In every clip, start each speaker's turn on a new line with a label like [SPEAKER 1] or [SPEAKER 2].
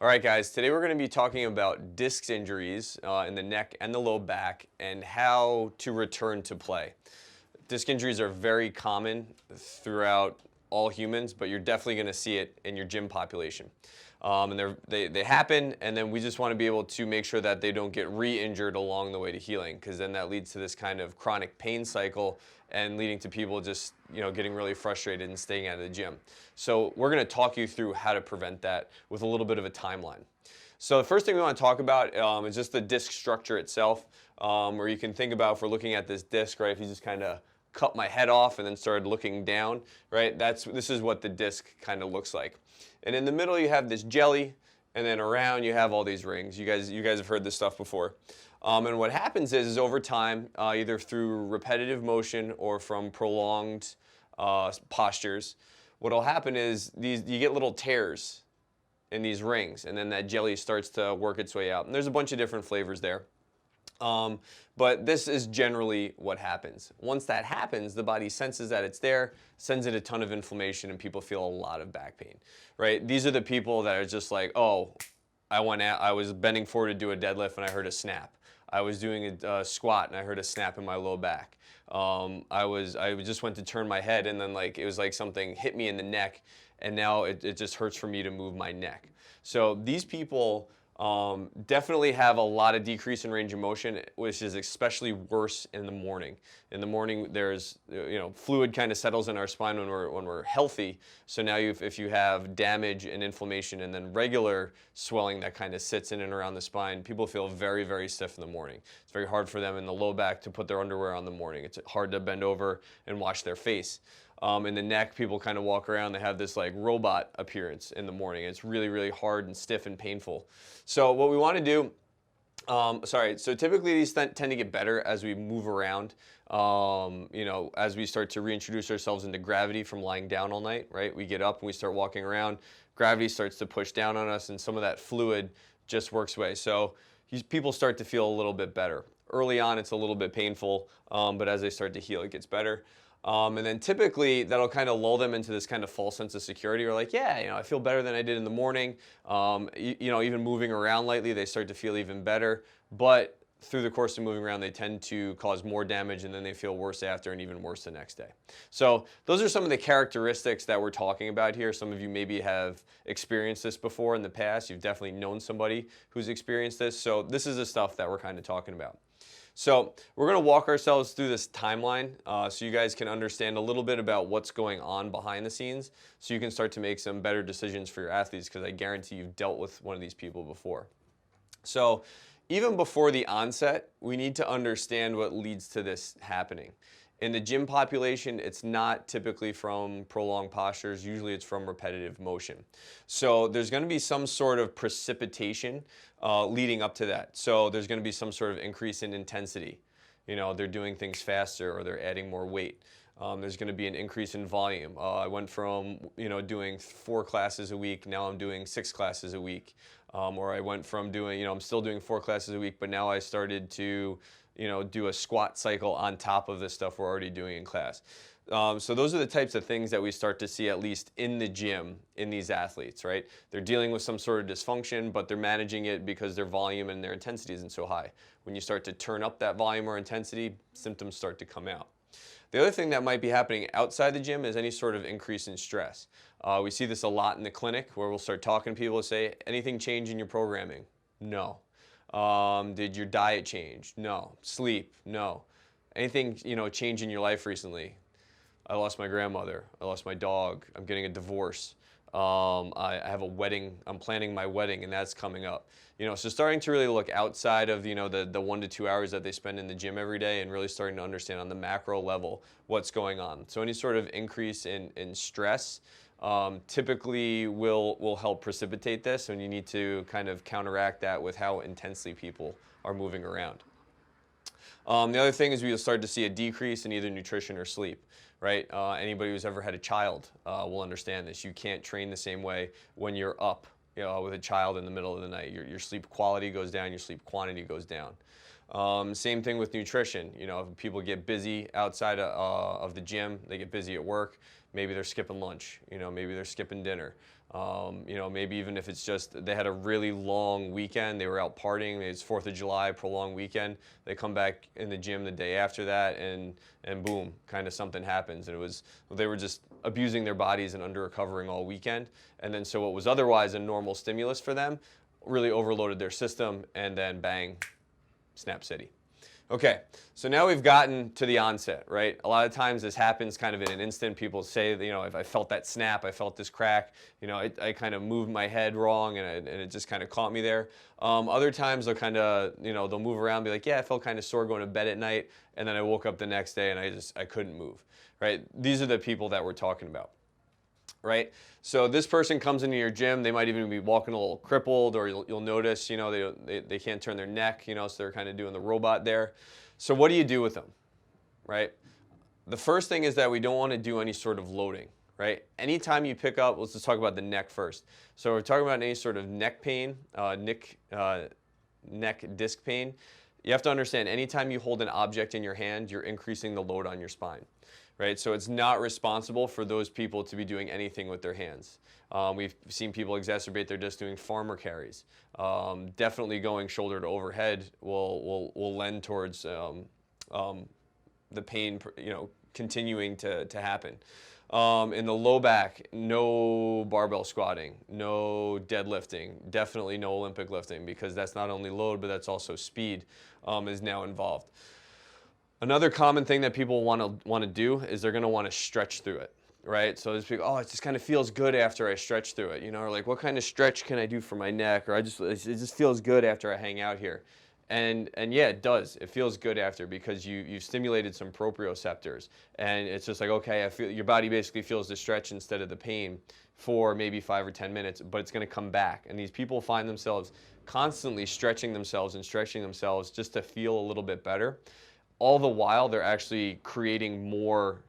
[SPEAKER 1] All right, guys, today we're going to be talking about disc injuries in the neck and the low back and how to return to play. Disc injuries are very common throughout all humans, but you're definitely going to see it in your gym population. And they happen, and then we just want to be able to make sure that they don't get re-injured along the way to healing, because then that leads to this kind of chronic pain cycle and leading to people just getting really frustrated and staying out of the gym. So we're going to talk you through how to prevent that with a little bit of a timeline. So the first thing we want to talk about is just the disc structure itself, where you can think about, if we're looking at this disc, right, if you just kind of cut my head off and then started looking down, right, this is what the disc kind of looks like. And in the middle you have this jelly, and then around you have all these rings. You guys have heard this stuff before. And what happens is over time, either through repetitive motion or from prolonged postures, what'll happen is you get little tears in these rings, and then that jelly starts to work its way out. And there's a bunch of different flavors there. But this is generally what happens. Once that happens, the body senses that it's there, sends it a ton of inflammation, and people feel a lot of back pain, right? These are the people that are just like, oh, I was bending forward to do a deadlift and I heard a snap. I was doing a squat and I heard a snap in my low back. I just went to turn my head, and then it was like something hit me in the neck, and now it just hurts for me to move my neck. So these people definitely have a lot of decrease in range of motion, which is especially worse in the morning. In the morning, there's fluid kind of settles in our spine when we're healthy. So now if you have damage and inflammation and then regular swelling that kind of sits in and around the spine, people feel very, very stiff in the morning. It's very hard for them in the low back to put their underwear on in the morning. It's hard to bend over and wash their face. In the neck, people kind of walk around, they have this like robot appearance in the morning. It's really, really hard and stiff and painful. So what we want to do, so typically these tend to get better as we move around, as we start to reintroduce ourselves into gravity from lying down all night, right? We get up and we start walking around, gravity starts to push down on us, and some of that fluid just works away. So people start to feel a little bit better. Early on, it's a little bit painful, but as they start to heal, it gets better. And then typically that'll kind of lull them into this kind of false sense of security, or like, yeah, I feel better than I did in the morning. Even moving around lightly, they start to feel even better. But through the course of moving around, they tend to cause more damage, and then they feel worse after and even worse the next day. So those are some of the characteristics that we're talking about here. Some of you maybe have experienced this before in the past. You've definitely known somebody who's experienced this. So this is the stuff that we're kind of talking about. So we're going to walk ourselves through this timeline so you guys can understand a little bit about what's going on behind the scenes, so you can start to make some better decisions for your athletes, because I guarantee you've dealt with one of these people before. So even before the onset, we need to understand what leads to this happening. In the gym population, it's not typically from prolonged postures. Usually it's from repetitive motion. So there's going to be some sort of precipitation leading up to that. So there's going to be some sort of increase in intensity. They're doing things faster, or they're adding more weight. There's going to be an increase in volume. I went from doing 4 classes a week, now I'm doing 6 classes a week. Or I went from doing, I'm still doing 4 classes a week, but now I started to do a squat cycle on top of the stuff we're already doing in class. So those are the types of things that we start to see, at least in the gym, in these athletes, right? They're dealing with some sort of dysfunction, but they're managing it because their volume and their intensity isn't so high. When you start to turn up that volume or intensity, symptoms start to come out. The other thing that might be happening outside the gym is any sort of increase in stress. We see this a lot in the clinic, where we'll start talking to people and say, anything change in your programming? No. Did your diet change? No. Sleep? No. Anything, change in your life recently? I lost my grandmother. I lost my dog. I'm getting a divorce. I have a wedding. I'm planning my wedding, and that's coming up. So starting to really look outside of, the 1 to 2 hours that they spend in the gym every day, and really starting to understand on the macro level what's going on. So any sort of increase in stress typically will help precipitate this, and you need to kind of counteract that with how intensely people are moving around. The other thing is we'll start to see a decrease in either nutrition or sleep, right? Anybody who's ever had a child will understand this. You can't train the same way when you're up with a child in the middle of the night. Your sleep quality goes down, your sleep quantity goes down. Same thing with nutrition. If people get busy outside of the gym, they get busy at work, maybe they're skipping lunch, maybe they're skipping dinner. Maybe even if it's just they had a really long weekend, they were out partying, it's 4th of July, prolonged weekend, they come back in the gym the day after that, and boom, kind of something happens. And they were just abusing their bodies and under-recovering all weekend. And then so what was otherwise a normal stimulus for them really overloaded their system, and then bang, Snap City. Okay, so now we've gotten to the onset, right? A lot of times this happens kind of in an instant. People say, if I felt that snap, I felt this crack, I kind of moved my head wrong, and it just kind of caught me there. Other times they'll kind of, they'll move around, be like, yeah, I felt kind of sore going to bed at night, and then I woke up the next day and I couldn't move, right? These are the people that we're talking about. Right? So this person comes into your gym, they might even be walking a little crippled, or you'll notice, they can't turn their neck, so they're kind of doing the robot there. So what do you do with them, right? The first thing is that we don't want to do any sort of loading, right? Anytime you pick up, let's just talk about the neck first. So we're talking about any sort of neck pain, neck disc pain. You have to understand, anytime you hold an object in your hand, you're increasing the load on your spine. Right? So it's not responsible for those people to be doing anything with their hands. We've seen people exacerbate their disc doing farmer carries. Definitely going shoulder to overhead will lend towards the pain, continuing to happen. In the low back, no barbell squatting, no deadlifting, definitely no Olympic lifting, because that's not only load, but that's also speed is now involved. Another common thing that people want to do is they're going to want to stretch through it, right? So there's people, oh, it just kind of feels good after I stretch through it, or like, what kind of stretch can I do for my neck? Or it just feels good after I hang out here. And yeah, it does. It feels good after, because you've stimulated some proprioceptors, and it's just like, okay, I feel your body basically feels the stretch instead of the pain for maybe 5 or 10 minutes, but it's going to come back. And these people find themselves constantly stretching themselves and stretching themselves just to feel a little bit better. All the while, they're actually creating more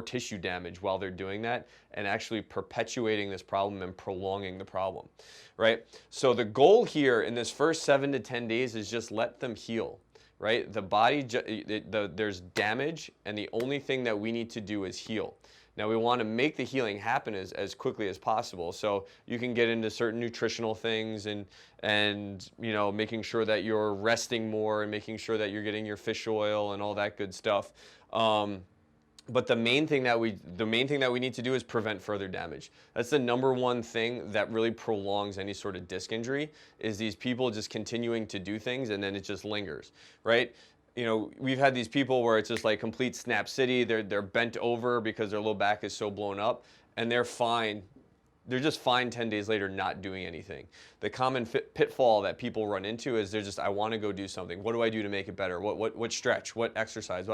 [SPEAKER 1] tissue damage while they're doing that, and actually perpetuating this problem and prolonging the problem, right? So the goal here in this first 7 to 10 days is just let them heal, right? The body, there's damage, and the only thing that we need to do is heal. Now, we want to make the healing happen as quickly as possible. So you can get into certain nutritional things and making sure that you're resting more, and making sure that you're getting your fish oil and all that good stuff. But the main thing that we need to do is prevent further damage. That's the number one thing that really prolongs any sort of disc injury, is these people just continuing to do things, and then it just lingers, right? We've had these people where it's just like complete Snap City. They're bent over because their low back is so blown up, and they're fine. They're just fine 10 days later, not doing anything. The common pitfall that people run into is I want to go do something. What do I do to make it better? What stretch? What exercise?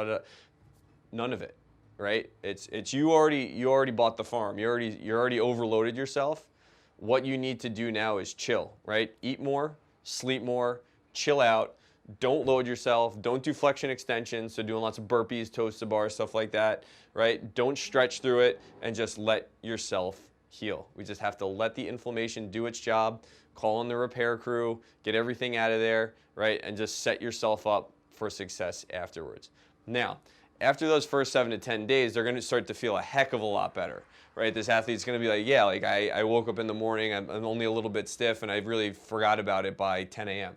[SPEAKER 1] None of it, right? It's you already bought the farm. You already overloaded yourself. What you need to do now is chill, right? Eat more, sleep more, chill out. Don't load yourself. Don't do flexion extensions, so doing lots of burpees, toes to bar, stuff like that, right? Don't stretch through it, and just let yourself heal. We just have to let the inflammation do its job, call in the repair crew, get everything out of there, right? And just set yourself up for success afterwards. Now, after those first 7 to 10 days, they're going to start to feel a heck of a lot better, right? This athlete's going to be like, yeah, like I woke up in the morning, I'm only a little bit stiff, and I really forgot about it by 10 a.m.,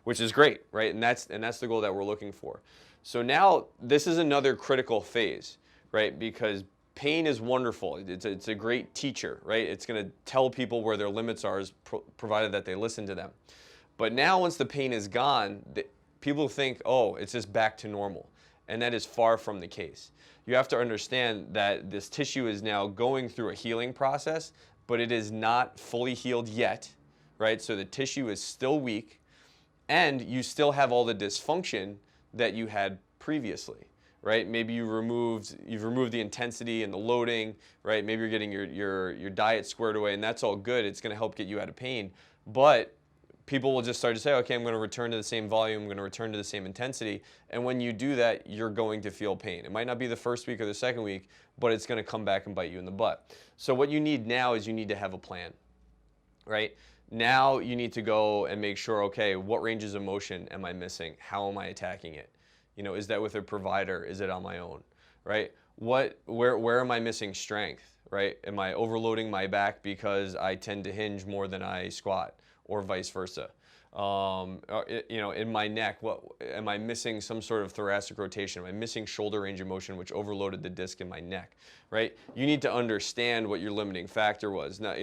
[SPEAKER 1] which is great, right? And that's the goal that we're looking for. So now this is another critical phase, right? Because pain is wonderful. It's a great teacher, right? It's going to tell people where their limits are, provided that they listen to them. But now, once the pain is gone, people think, oh, it's just back to normal. And that is far from the case. You have to understand that this tissue is now going through a healing process, but it is not fully healed yet, right? So the tissue is still weak, and you still have all the dysfunction that you had previously, right? Maybe you've removed the intensity and the loading, right? Maybe you're getting your diet squared away, and that's all good. It's going to help get you out of pain. But people will just start to say, okay, I'm going to return to the same volume, I'm going to return to the same intensity. And when you do that, you're going to feel pain. It might not be the first week or the second week, but it's going to come back and bite you in the butt. So what you need now is you need to have a plan, right? Now you need to go and make sure, okay, what ranges of motion am I missing? How am I attacking it? Is that with a provider? Is it on my own? right? Where am I missing strength, right? Am I overloading my back because I tend to hinge more than I squat, or vice versa? In my neck, what am I missing? Some sort of thoracic rotation? Am I missing shoulder range of motion, which overloaded the disc in my neck? Right? You need to understand what your limiting factor was. Now,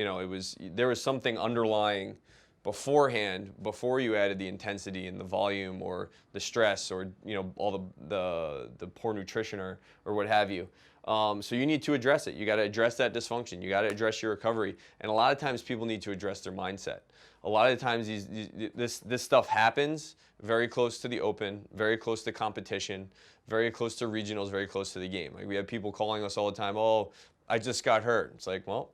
[SPEAKER 1] there was something underlying beforehand, before you added the intensity and the volume or the stress, or all the poor nutrition or what have you. So you need to address it. You got to address that dysfunction. You got to address your recovery. And a lot of times people need to address their mindset. A lot of times this stuff happens very close to the open, very close to competition, very close to regionals, very close to the game. Like, we have people calling us all the time, "Oh, I just got hurt." It's like, well,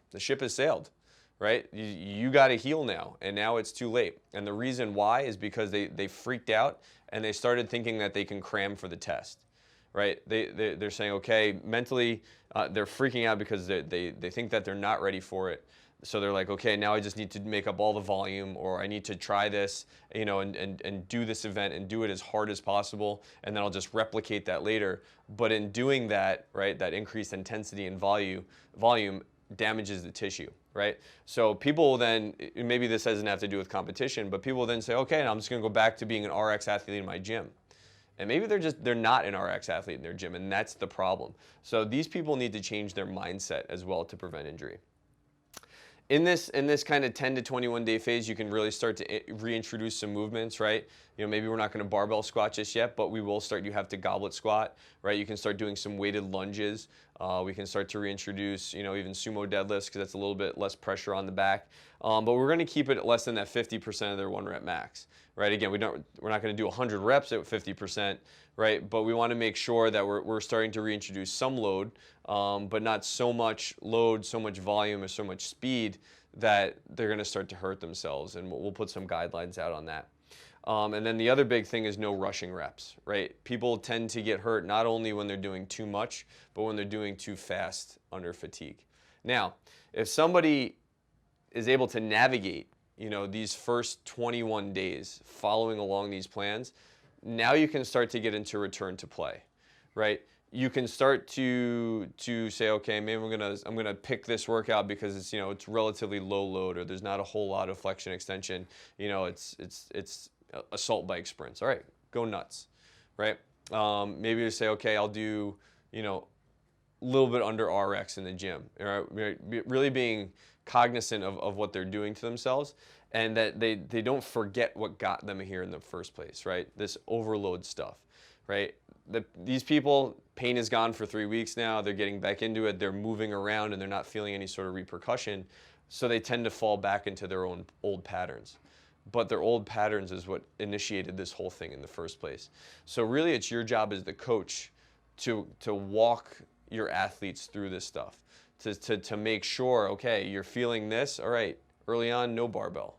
[SPEAKER 1] the ship has sailed, right? You got to heal now, and now it's too late. And the reason why is because they freaked out and they started thinking that they can cram for the test. Right? They're saying, okay, mentally, they're freaking out because they think that they're not ready for it. So they're like, okay, now I just need to make up all the volume, or I need to try this, and do this event and do it as hard as possible, and then I'll just replicate that later. But in doing that, right, that increased intensity and volume damages the tissue, right? So people will then, maybe this doesn't have to do with competition, but people will then say, okay, now I'm just going to go back to being an RX athlete in my gym. And maybe they're not an RX athlete in their gym, and that's the problem. So these people need to change their mindset as well to prevent injury. In this kind of 10 to 21 day phase, you can really start to reintroduce some movements, right? Maybe we're not going to barbell squat just yet, but we will start. You have to goblet squat, right? You can start doing some weighted lunges. We can start to reintroduce, even sumo deadlifts, because that's a little bit less pressure on the back. But we're going to keep it at less than that 50% of their 1 rep max, right? Again, we're not going to do 100 reps at 50%, right? But we want to make sure that we're starting to reintroduce some load, but not so much load, so much volume, or so much speed that they're going to start to hurt themselves. And we'll put some guidelines out on that. And then the other big thing is no rushing reps, right? People tend to get hurt not only when they're doing too much, but when they're doing too fast under fatigue. Now, if somebody is able to navigate, these first 21 days following along these plans, now you can start to get into return to play, right? You can start to say, okay, maybe I'm gonna pick this workout because it's relatively low load, or there's not a whole lot of flexion extension. It's assault bike sprints. All right, go nuts, right? Maybe you say, okay, I'll do a little bit under RX in the gym. Really being cognizant of what they're doing to themselves, and that they don't forget what got them here in the first place, right? This overload stuff, right? These people, pain is gone for 3 weeks now. They're getting back into it. They're moving around, and they're not feeling any sort of repercussion. So they tend to fall back into their own old patterns. But their old patterns is what initiated this whole thing in the first place. So really, it's your job as the coach to walk your athletes through this stuff, to make sure, okay, you're feeling this. All right, early on, no barbell.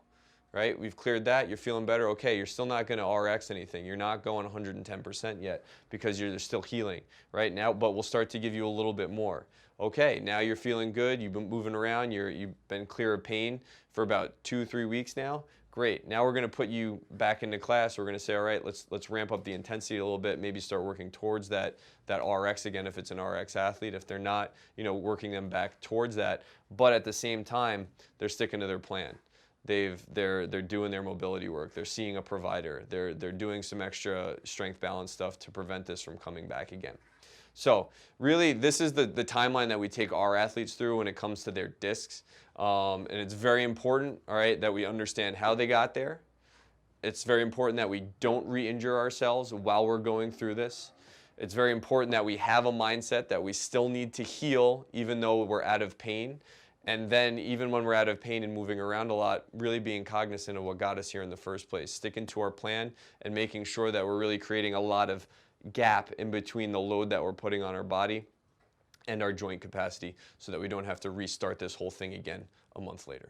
[SPEAKER 1] Right? We've cleared that. You're feeling better. Okay, you're still not going to RX anything. You're not going 110% yet because you're still healing, right? Now, but we'll start to give you a little bit more. Okay, now you're feeling good. You've been moving around. You've been clear of pain for about 2-3 weeks now. Great. Now we're going to put you back into class. We're going to say, all right, let's ramp up the intensity a little bit. Maybe start working towards that RX again if it's an RX athlete. If they're not, working them back towards that. But at the same time, they're sticking to their plan. They're doing their mobility work. They're seeing a provider. They're doing some extra strength balance stuff to prevent this from coming back again. So really, this is the timeline that we take our athletes through when it comes to their discs. And it's very important, all right, that we understand how they got there. It's very important that we don't re-injure ourselves while we're going through this. It's very important that we have a mindset that we still need to heal even though we're out of pain. And then even when we're out of pain and moving around a lot, really being cognizant of what got us here in the first place, sticking to our plan and making sure that we're really creating a lot of gap in between the load that we're putting on our body and our joint capacity so that we don't have to restart this whole thing again a month later.